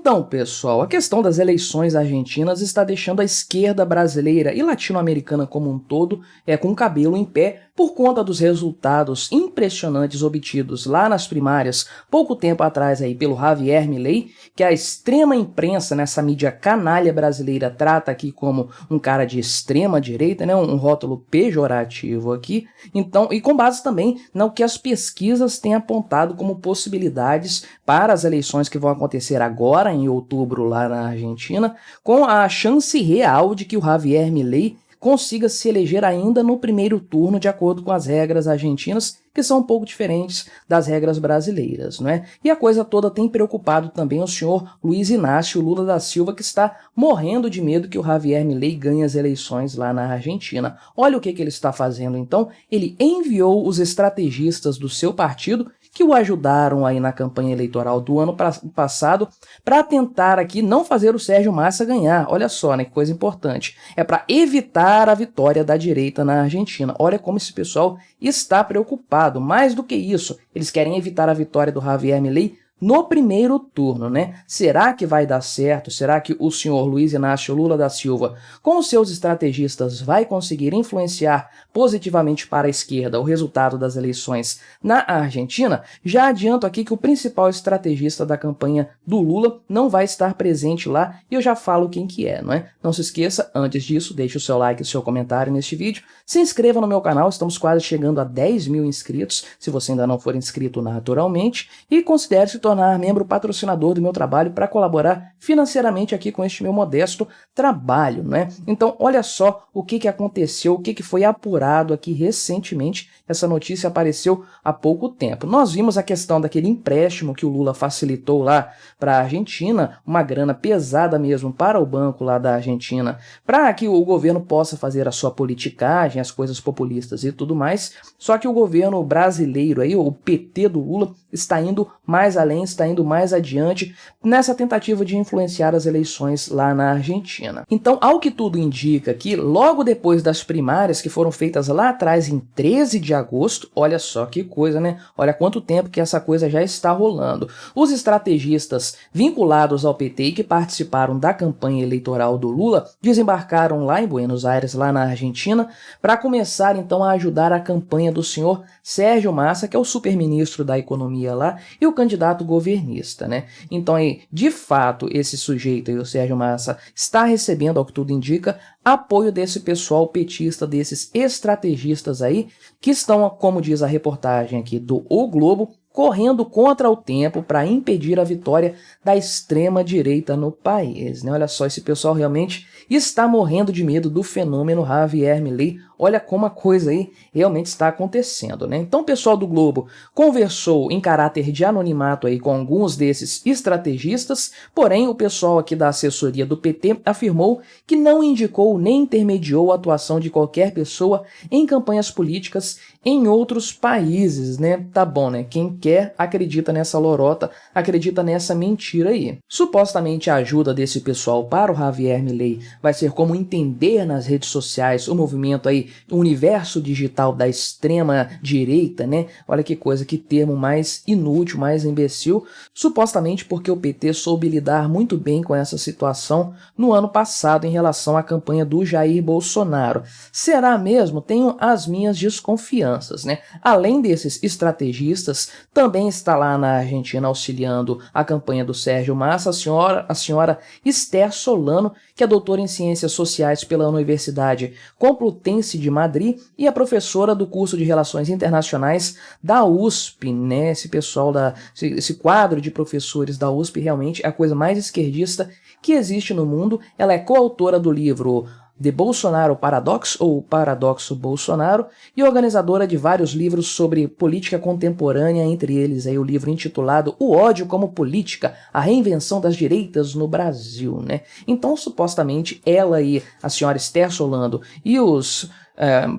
Então, pessoal, a questão das eleições argentinas está deixando a esquerda brasileira e latino-americana como um todo com o cabelo em pé por conta dos resultados impressionantes obtidos lá nas primárias pouco tempo atrás aí pelo Javier Milei, que a extrema imprensa nessa mídia canalha brasileira trata aqui como um cara de extrema direita, né, um rótulo pejorativo aqui. Então, e com base também no que as pesquisas têm apontado como possibilidades para as eleições que vão acontecer agora em outubro lá na Argentina, com a chance real de que o Javier Milei consiga se eleger ainda no primeiro turno de acordo com as regras argentinas, que são um pouco diferentes das regras brasileiras, não é? E a coisa toda tem preocupado também o senhor Luiz Inácio Lula da Silva, que está morrendo de medo que o Javier Milei ganhe as eleições lá na Argentina. Olha o que ele está fazendo então. Ele enviou os estrategistas do seu partido que o ajudaram aí na campanha eleitoral do ano passado para tentar aqui não fazer o Sérgio Massa ganhar. Olha só, né, que coisa importante. É para evitar a vitória da direita na Argentina. Olha como esse pessoal está preocupado. Mais do que isso, eles querem evitar a vitória do Javier Milei no primeiro turno, né? Será que vai dar certo? Será que o senhor Luiz Inácio Lula da Silva, com os seus estrategistas, vai conseguir influenciar positivamente para a esquerda o resultado das eleições na Argentina? Já adianto aqui que o principal estrategista da campanha do Lula não vai estar presente lá e eu já falo quem que é, não é? Não se esqueça, antes disso, deixe o seu like e o seu comentário neste vídeo, se inscreva no meu canal, estamos quase chegando a 10 mil inscritos, se você ainda não for inscrito naturalmente, e considere se tornar membro patrocinador do meu trabalho para colaborar financeiramente aqui com este meu modesto trabalho, né? Então, olha só o que aconteceu, o que foi apurado aqui recentemente. Essa notícia apareceu há pouco tempo. Nós vimos a questão daquele empréstimo que o Lula facilitou lá para a Argentina, uma grana pesada mesmo para o banco lá da Argentina, para que o governo possa fazer a sua politicagem, as coisas populistas e tudo mais. Só que o governo brasileiro aí, o PT do Lula, está indo mais além, está indo mais adiante nessa tentativa de influenciar as eleições lá na Argentina. Então, ao que tudo indica aqui, logo depois das primárias que foram feitas lá atrás em 13 de agosto, olha só que coisa, né? Olha quanto tempo que essa coisa já está rolando. Os estrategistas vinculados ao PT e que participaram da campanha eleitoral do Lula desembarcaram lá em Buenos Aires, lá na Argentina, para começar então a ajudar a campanha do senhor Sérgio Massa, que é o superministro da Economia lá e o candidato governista, né? Então, aí, de fato, esse sujeito aí, o Sérgio Massa, está recebendo, ao que tudo indica, apoio desse pessoal petista, desses estrategistas aí, que estão, como diz a reportagem aqui do O Globo, correndo contra o tempo para impedir a vitória da extrema-direita no país, né? Olha só, esse pessoal realmente está morrendo de medo do fenômeno Javier Milei. Olha como a coisa aí realmente está acontecendo, né? Então o pessoal do Globo conversou em caráter de anonimato aí com alguns desses estrategistas, porém o pessoal aqui da assessoria do PT afirmou que não indicou nem intermediou a atuação de qualquer pessoa em campanhas políticas em outros países, né? Tá bom, né? Quem quer acredita nessa lorota, acredita nessa mentira aí. Supostamente a ajuda desse pessoal para o Javier Milei vai ser como entender nas redes sociais o movimento aí, o universo digital da extrema direita, né? Olha que coisa, que termo mais inútil, mais imbecil, supostamente porque o PT soube lidar muito bem com essa situação no ano passado em relação à campanha do Jair Bolsonaro. Será mesmo? Tenho as minhas desconfianças, né? Além desses estrategistas, também está lá na Argentina auxiliando a campanha do Sérgio Massa a senhora Esther Solano, que é doutora em Ciências Sociais pela Universidade Complutense de Madrid e é professora do curso de Relações Internacionais da USP, né? Esse pessoal, esse quadro de professores da USP realmente é a coisa mais esquerdista que existe no mundo. Ela é coautora do livro The Bolsonaro Paradox, ou O Paradoxo Bolsonaro, e organizadora de vários livros sobre política contemporânea, entre eles aí o livro intitulado O Ódio como Política, a Reinvenção das Direitas no Brasil, né? Então, supostamente, ela e a senhora Esther Solano e os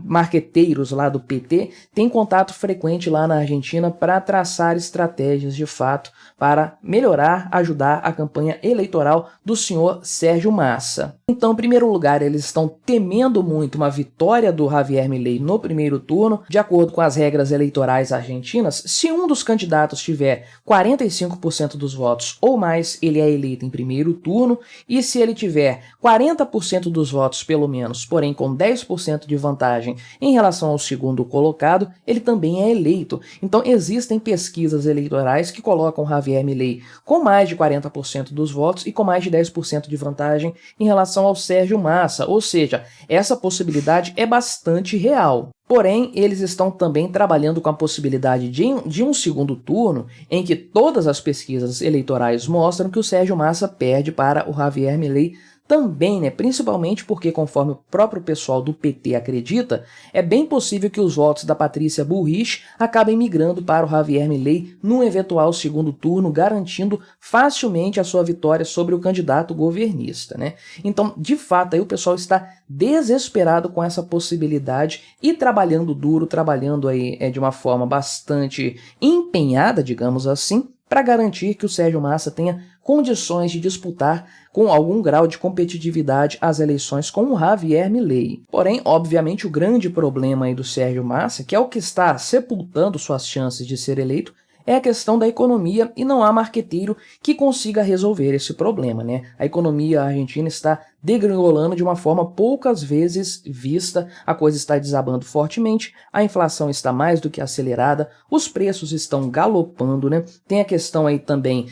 marqueteiros lá do PT têm contato frequente lá na Argentina para traçar estratégias de fato para melhorar, ajudar a campanha eleitoral do senhor Sérgio Massa. Então, em primeiro lugar, eles estão temendo muito uma vitória do Javier Milei no primeiro turno. De acordo com as regras eleitorais argentinas, se um dos candidatos tiver 45% dos votos ou mais, ele é eleito em primeiro turno, e se ele tiver 40% dos votos pelo menos, porém com 10% de vantagem em relação ao segundo colocado, ele também é eleito. Então existem pesquisas eleitorais que colocam Javier Milei com mais de 40% dos votos e com mais de 10% de vantagem em relação ao Sérgio Massa, ou seja, essa possibilidade é bastante real. Porém, eles estão também trabalhando com a possibilidade de um segundo turno em que todas as pesquisas eleitorais mostram que o Sérgio Massa perde para o Javier Milei também, né? Principalmente porque, conforme o próprio pessoal do PT acredita, é bem possível que os votos da Patrícia Bullrich acabem migrando para o Javier Milei num eventual segundo turno, garantindo facilmente a sua vitória sobre o candidato governista, né? Então, de fato, aí o pessoal está desesperado com essa possibilidade e trabalhando duro, trabalhando aí de uma forma bastante empenhada, digamos assim, para garantir que o Sérgio Massa tenha condições de disputar com algum grau de competitividade as eleições com o Javier Milei. Porém, obviamente, o grande problema aí do Sérgio Massa, que é o que está sepultando suas chances de ser eleito, é a questão da economia e não há marqueteiro que consiga resolver esse problema, né? A economia argentina está degringolando de uma forma poucas vezes vista, a coisa está desabando fortemente, a inflação está mais do que acelerada, os preços estão galopando, né? Tem a questão aí também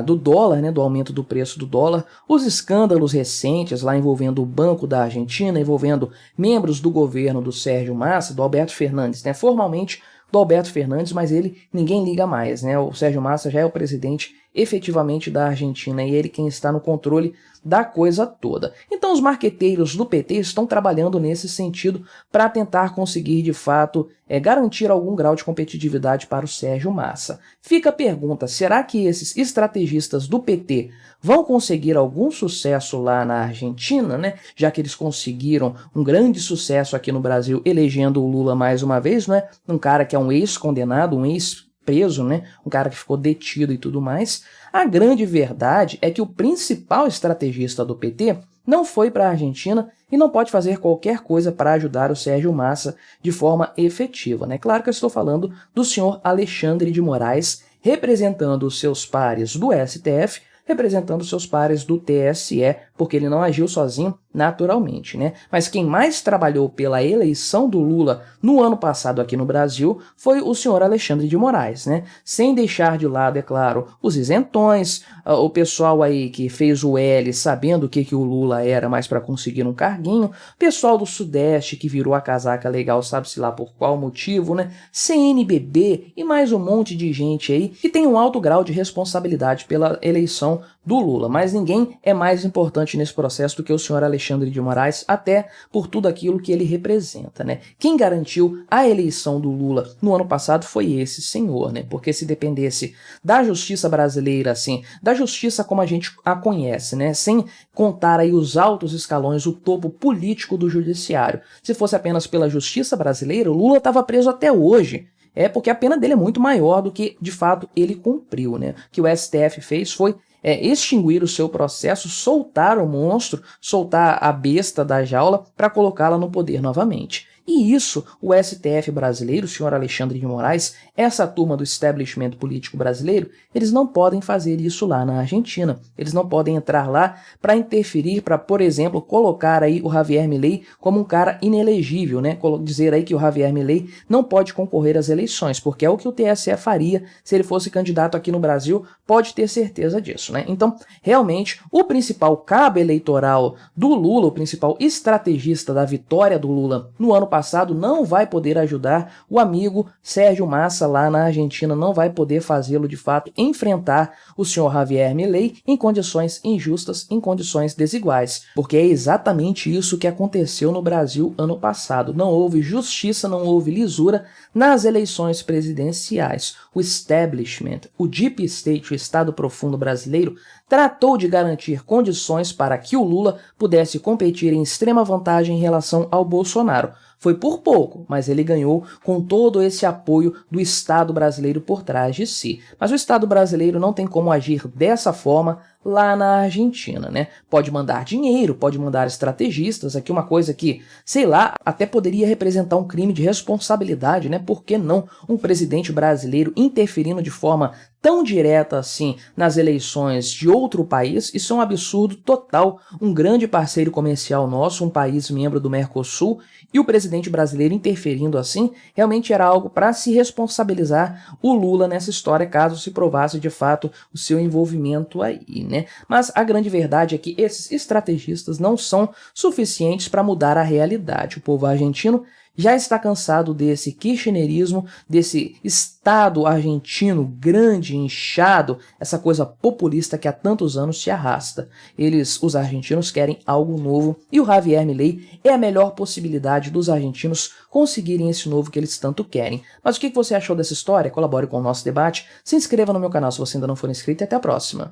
do dólar, né? Do aumento do preço do dólar, os escândalos recentes lá envolvendo o Banco da Argentina, envolvendo membros do governo do Sérgio Massa, do Alberto Fernandes, né? Formalmente do Alberto Fernandes, mas ninguém liga mais, né? O Sérgio Massa já é o presidente efetivamente da Argentina e ele quem está no controle da coisa toda. Então os marqueteiros do PT estão trabalhando nesse sentido para tentar conseguir de fato garantir algum grau de competitividade para o Sérgio Massa. Fica a pergunta, será que esses estrategistas do PT vão conseguir algum sucesso lá na Argentina, né? Já que eles conseguiram um grande sucesso aqui no Brasil elegendo o Lula mais uma vez, né? Um cara que é um ex-condenado, um ex-preso, né? Um cara que ficou detido e tudo mais. A grande verdade é que o principal estrategista do PT não foi para a Argentina e não pode fazer qualquer coisa para ajudar o Sérgio Massa de forma efetiva, né? Claro que eu estou falando do senhor Alexandre de Moraes, representando os seus pares do STF, representando seus pares do TSE, porque ele não agiu sozinho naturalmente, né? Mas quem mais trabalhou pela eleição do Lula no ano passado aqui no Brasil foi o senhor Alexandre de Moraes, né? Sem deixar de lado, é claro, os isentões, o pessoal aí que fez o L sabendo o que o Lula era, mas para conseguir um carguinho, pessoal do Sudeste que virou a casaca legal, sabe-se lá por qual motivo, né? CNBB e mais um monte de gente aí que tem um alto grau de responsabilidade pela eleição do Lula, mas ninguém é mais importante nesse processo do que o senhor Alexandre de Moraes, até por tudo aquilo que ele representa, né? Quem garantiu a eleição do Lula no ano passado foi esse senhor, né? Porque se dependesse da justiça brasileira, assim, da justiça como a gente a conhece, né? Sem contar aí os altos escalões, o topo político do judiciário. Se fosse apenas pela justiça brasileira, o Lula estava preso até hoje. É porque a pena dele é muito maior do que, de fato, ele cumpriu, né? O que o STF fez foi extinguir o seu processo, soltar o monstro, soltar a besta da jaula para colocá-la no poder novamente. E isso, o STF brasileiro, o senhor Alexandre de Moraes, essa turma do establishment político brasileiro, eles não podem fazer isso lá na Argentina. Eles não podem entrar lá para interferir, para, por exemplo, colocar aí o Javier Milei como um cara inelegível, né? Dizer aí que o Javier Milei não pode concorrer às eleições, porque é o que o TSE faria se ele fosse candidato aqui no Brasil, pode ter certeza disso, né? Então, realmente, o principal cabo eleitoral do Lula, o principal estrategista da vitória do Lula no ano passado, não vai poder ajudar o amigo Sérgio Massa lá na Argentina, não vai poder fazê-lo de fato enfrentar o senhor Javier Milei em condições injustas, em condições desiguais, porque é exatamente isso que aconteceu no Brasil ano passado. Não houve justiça, não houve lisura nas eleições presidenciais. O establishment, o deep state, o Estado profundo brasileiro, tratou de garantir condições para que o Lula pudesse competir em extrema vantagem em relação ao Bolsonaro. Foi por pouco, mas ele ganhou com todo esse apoio do Estado brasileiro por trás de si. Mas o Estado brasileiro não tem como agir dessa forma lá na Argentina, né? Pode mandar dinheiro, pode mandar estrategistas, aqui uma coisa que, sei lá, até poderia representar um crime de responsabilidade, né? Por que não um presidente brasileiro interferindo de forma tão direta assim nas eleições de outro país? Isso é um absurdo total. Um grande parceiro comercial nosso, um país membro do Mercosul, e o presidente brasileiro interferindo assim, realmente era algo para se responsabilizar o Lula nessa história, caso se provasse de fato o seu envolvimento aí, né? Mas a grande verdade é que esses estrategistas não são suficientes para mudar a realidade. O povo argentino já está cansado desse kirchnerismo, desse Estado argentino grande, inchado, essa coisa populista que há tantos anos se arrasta. Os argentinos, querem algo novo e o Javier Milei é a melhor possibilidade dos argentinos conseguirem esse novo que eles tanto querem. Mas o que você achou dessa história? Colabore com o nosso debate, se inscreva no meu canal se você ainda não for inscrito e até a próxima.